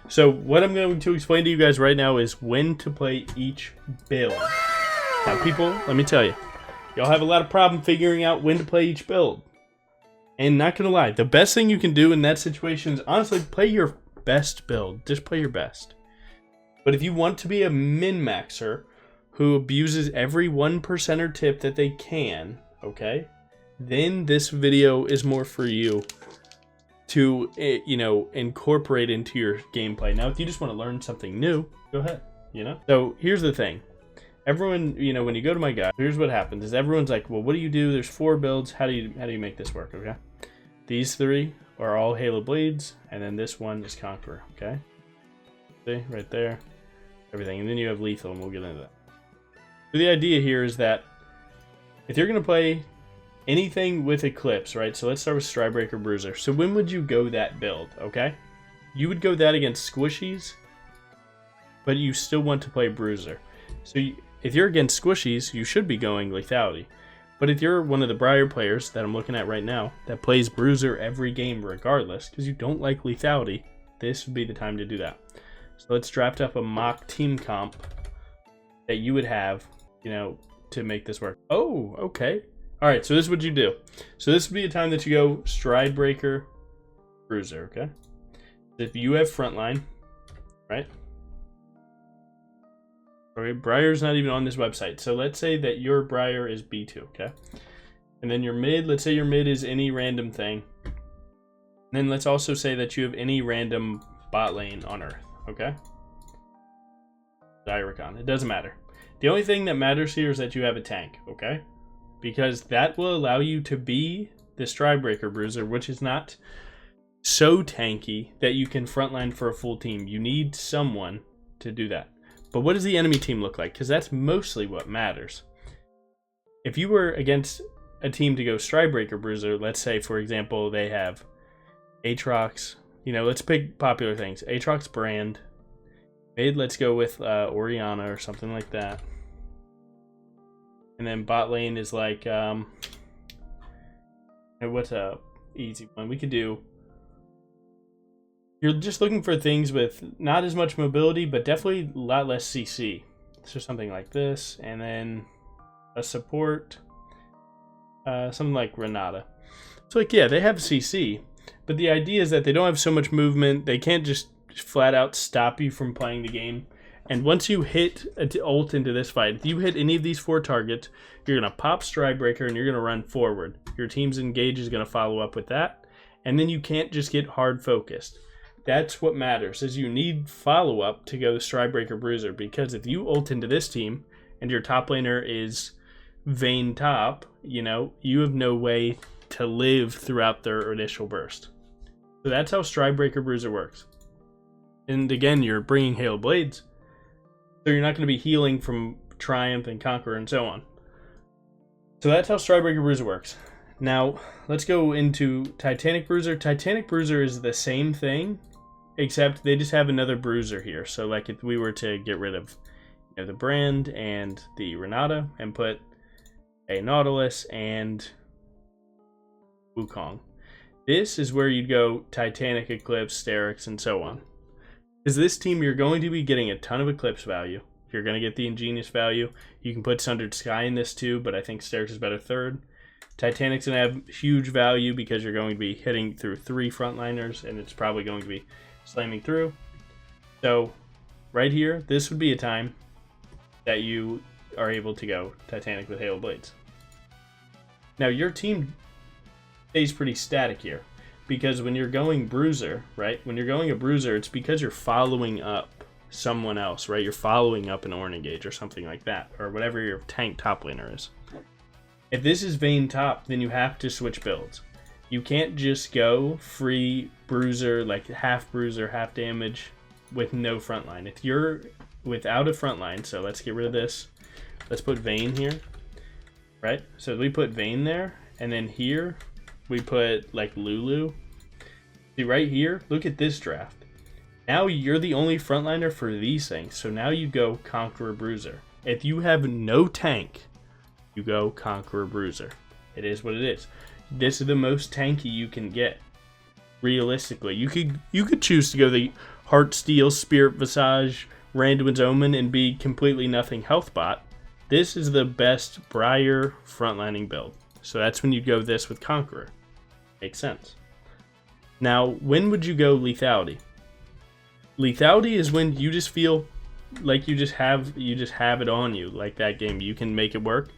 So what I'm going to explain to you guys right now is when to play each build. Now people, let me tell you, y'all have a lot of problem figuring out when to play each build. And not gonna lie, the best thing you can do in that situation is honestly play your best build. Just play your best. But if you want to be a min-maxer who abuses every 1%er tip that they can, okay, then this video is more for you to, you know, incorporate into your gameplay. Now, if you just want to learn something new, go ahead, you know? So here's the thing. Everyone, you know, when you go to my guide, here's what happens is everyone's like, well, what do you do? There's 4 builds. How do you make this work, okay? These 3 are all Halo Blades, and then this one is Conqueror, okay? See, right there, everything. And then you have Lethal, and we'll get into that. So the idea here is that if you're going to play anything with Eclipse, right? So let's start with Stridebreaker, Bruiser. So when would you go that build, okay? You would go that against Squishies, but you still want to play Bruiser. So if you're against Squishies, you should be going Lethality. But if you're one of the BRIAR players that I'm looking at right now that plays Bruiser every game regardless, because you don't like Lethality, this would be the time to do that. So let's draft up a mock team comp that you would have, you know, to make this work. Oh, okay. All right, so this is what you do. So this would be a time that you go Stridebreaker, Bruiser, okay? If you have frontline, right? Okay, BRIAR's not even on this website. So let's say that your BRIAR is B2, okay? And then your mid, let's say your mid is any random thing. And then let's also say that you have any random bot lane on Earth, okay? Dyricon, it doesn't matter. The only thing that matters here is that you have a tank, okay? Because that will allow you to be the Stridebreaker Bruiser, which is not so tanky that you can frontline for a full team. You need someone to do that. But what does the enemy team look like? Because that's mostly what matters. If you were against a team to go Stridebreaker Bruiser, let's say, for example, they have Aatrox. You know, let's pick popular things. Aatrox Brand. Mid, let's go with Orianna or something like that. And then bot lane is like, what's a easy one? We could do, you're just looking for things with not as much mobility, but definitely a lot less CC. So something like this, and then a support, something like Renata. So like, yeah, they have CC, but the idea is that they don't have so much movement. They can't just flat out stop you from playing the game. And once you hit an ult into this fight, if you hit any of these 4 targets, you're going to pop Stridebreaker and you're going to run forward. Your team's engage is going to follow up with that. And then you can't just get hard focused. That's what matters, is you need follow-up to go Stridebreaker Bruiser. Because if you ult into this team and your top laner is Vayne top, you know, you have no way to live throughout their initial burst. So that's how Stridebreaker Bruiser works. And again, you're bringing Halo Blades. So you're not going to be healing from Triumph and Conqueror and so on. So that's how Stridebreaker Bruiser works. Now, let's go into Titanic Bruiser. Titanic Bruiser is the same thing, except they just have another Bruiser here. So like if we were to get rid of, you know, the Brand and the Renata and put a Nautilus and Wukong. This is where you'd go Titanic, Eclipse, Sterix, and so on. Because this team, you're going to be getting a ton of Eclipse value. You're going to get the Ingenious value. You can put Sundered Sky in this too, but I think Sterix is better third. Titanic's going to have huge value because you're going to be hitting through 3 frontliners, and it's probably going to be slamming through. So, right here, this would be a time that you are able to go Titanic with Halo Blades. Now, your team stays pretty static here. Because when you're going Bruiser, right? When you're going a Bruiser, it's because you're following up someone else, right? You're following up an Ornegage or something like that, or whatever your tank top laner is. If this is Vayne top, then you have to switch builds. You can't just go free Bruiser, like half Bruiser, half damage, with no frontline. If you're without a frontline, so let's get rid of this. Let's put Vayne here, right? So we put Vayne there, and then here, we put like Lulu. See right here, look at this draft. Now you're the only frontliner for these things. So now you go Conqueror Bruiser. If you have no tank, you go Conqueror Bruiser. It is what it is. This is the most tanky you can get. Realistically, you could choose to go the Heartsteel, Spirit Visage, Randuin's Omen, and be completely nothing health bot, this is the best BRIAR frontlining build. So that's when you go this with Conqueror. Makes sense. Now, when would you go Lethality? Lethality is when you just feel like you just have it on you, like that game. You can make it work.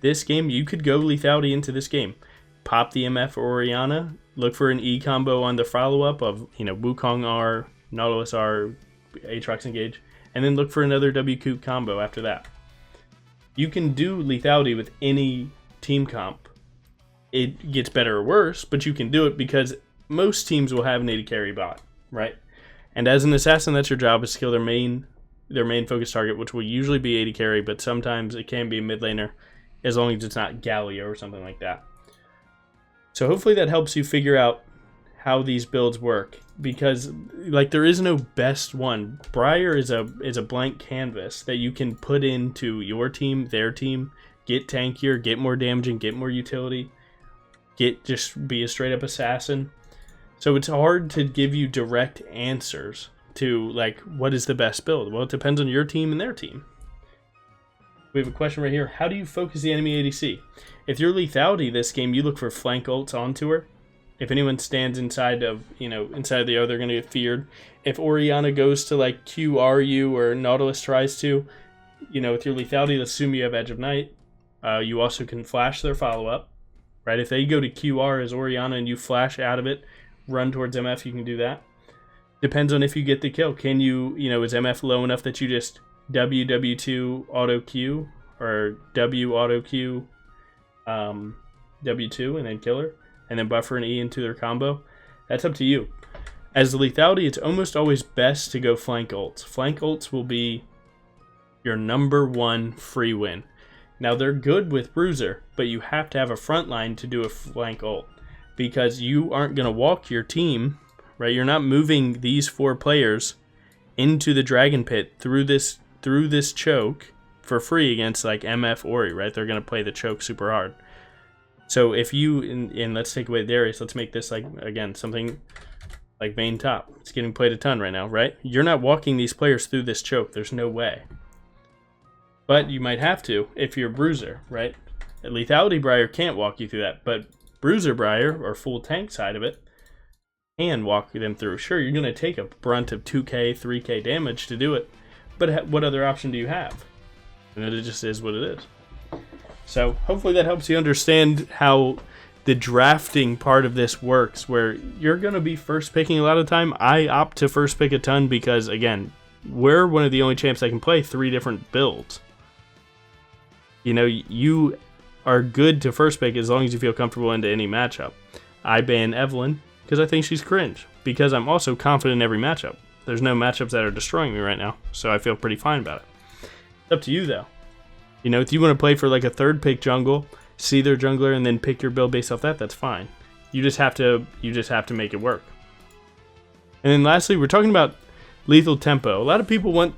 This game, you could go Lethality into this game. Pop the MF or Orianna, look for an E combo on the follow-up of, Wukong R, Nautilus R, Aatrox Engage, and then look for another W-Coop combo after that. You can do Lethality with any team comp. It gets better or worse, but you can do it because most teams will have an AD carry bot, right? And as an assassin, that's your job, is to kill their main focus target, which will usually be AD carry, but sometimes it can be a mid laner, as long as it's not Galio or something like that. So hopefully that helps you figure out how these builds work, because there is no best one. BRIAR is a blank canvas that you can put into your team, their team, get tankier, get more damaging, get more utility, just be a straight up assassin. So it's hard to give you direct answers to what is the best build. Well, it depends on your team and their team. We have a question right here. How do you focus the enemy ADC? If you're Lethality this game, you look for flank ults onto her. If anyone stands inside of the O, they're going to get feared. If Orianna goes to QRU or Nautilus tries to, with your Lethality, let's assume you have Edge of Night. You also can flash their follow-up, right? If they go to QR as Orianna and you flash out of it, run towards MF, you can do that. Depends on if you get the kill. Can you, is MF low enough that you just W2 auto Q or W auto Q W2 and then kill her and then buffer an E into their combo? That's up to you. As the Lethality, it's almost always best to go flank ults. Flank ults will be your #1 free win. Now they're good with Bruiser, but you have to have a front line to do a flank ult, because you aren't going to walk your team, right? You're not moving these 4 players into the Dragon Pit through this choke for free against MF Ori, right? They're going to play the choke super hard. So if you, and let's take away Darius, let's make this again, something like Vayne top. It's getting played a ton right now, right? You're not walking these players through this choke. There's no way. But you might have to if you're Bruiser, right? Lethality BRIAR can't walk you through that, but Bruiser BRIAR, or full tank side of it, can walk them through. Sure, you're going to take a brunt of 2k, 3k damage to do it, but what other option do you have? And it just is what it is. So hopefully that helps you understand how the drafting part of this works, where you're going to be first picking a lot of the time. I opt to first pick a ton because, again, we're one of the only champs that can play 3 different builds. You are good to first pick as long as you feel comfortable into any matchup. I ban Evelyn because I think she's cringe, because I'm also confident in every matchup. There's no matchups that are destroying me right now, so I feel pretty fine about it. It's up to you, though. If you want to play for a third pick jungle, see their jungler, and then pick your build based off that, that's fine. You just have to make it work. And then lastly, we're talking about lethal tempo. A lot of people want,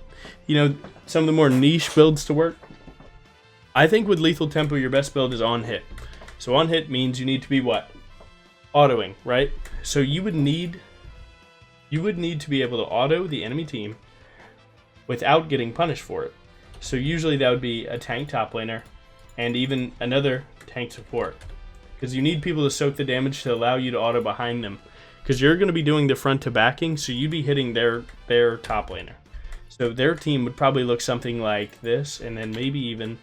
some of the more niche builds to work. I think with lethal tempo, your best build is on hit. So on hit means you need to be what? Autoing, right? So you would need to be able to auto the enemy team without getting punished for it. So usually that would be a tank top laner and even another tank support, because you need people to soak the damage to allow you to auto behind them, because you're going to be doing the front to backing, so you'd be hitting their top laner. So their team would probably look something like this, and then maybe even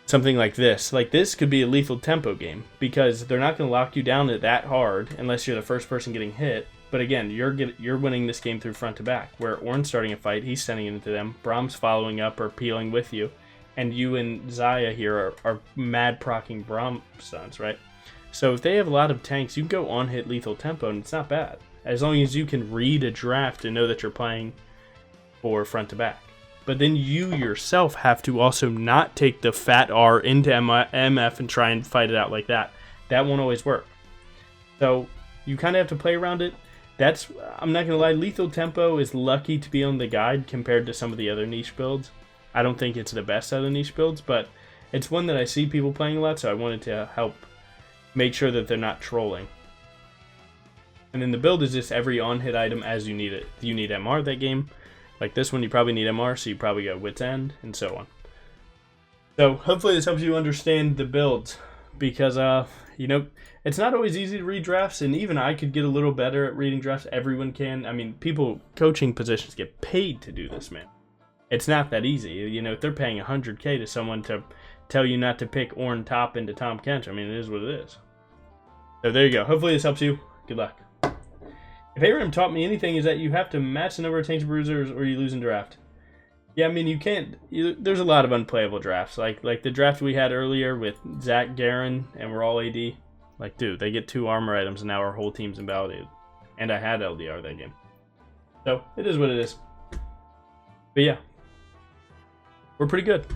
something like this. This could be a lethal tempo game, because they're not going to lock you down that hard unless you're the first person getting hit. But again, you're winning this game through front to back, where Ornn's starting a fight, he's sending it into them, Braum's following up or peeling with you, and you and Xayah here are mad procking Braum stuns, right? So if they have a lot of tanks, you can go on hit lethal tempo, and it's not bad, as long as you can read a draft and know that you're playing for front to back. But then you yourself have to also not take the fat R into MF and try and fight it out like that. That won't always work. So you kind of have to play around it. I'm not going to lie, lethal tempo is lucky to be on the guide compared to some of the other niche builds. I don't think it's the best out of the niche builds, but it's one that I see people playing a lot, so I wanted to help make sure that they're not trolling. And then the build is just every on-hit item as you need it. If you need MR that game, like this one, you probably need MR, so you probably got Wit's End, and so on. So hopefully this helps you understand the builds, because you know, it's not always easy to read drafts, and even I could get a little better at reading drafts. Everyone can. I mean, people coaching positions get paid to do this, man. It's not that easy. You know, if they're paying 100K to someone to tell you not to pick Orn top into Tom Kench, I mean, it is what it is. So there you go. Hopefully this helps you. Good luck. If ARAM taught me anything, is that you have to match the number of tanks and bruisers or you lose in draft. Yeah, I mean, you can't. There's a lot of unplayable drafts. Like the draft we had earlier with Zach, Garen, and we're all AD. Like, dude, they get 2 armor items and now our whole team's invalidated. And I had LDR that game. So, it is what it is. But yeah. We're pretty good.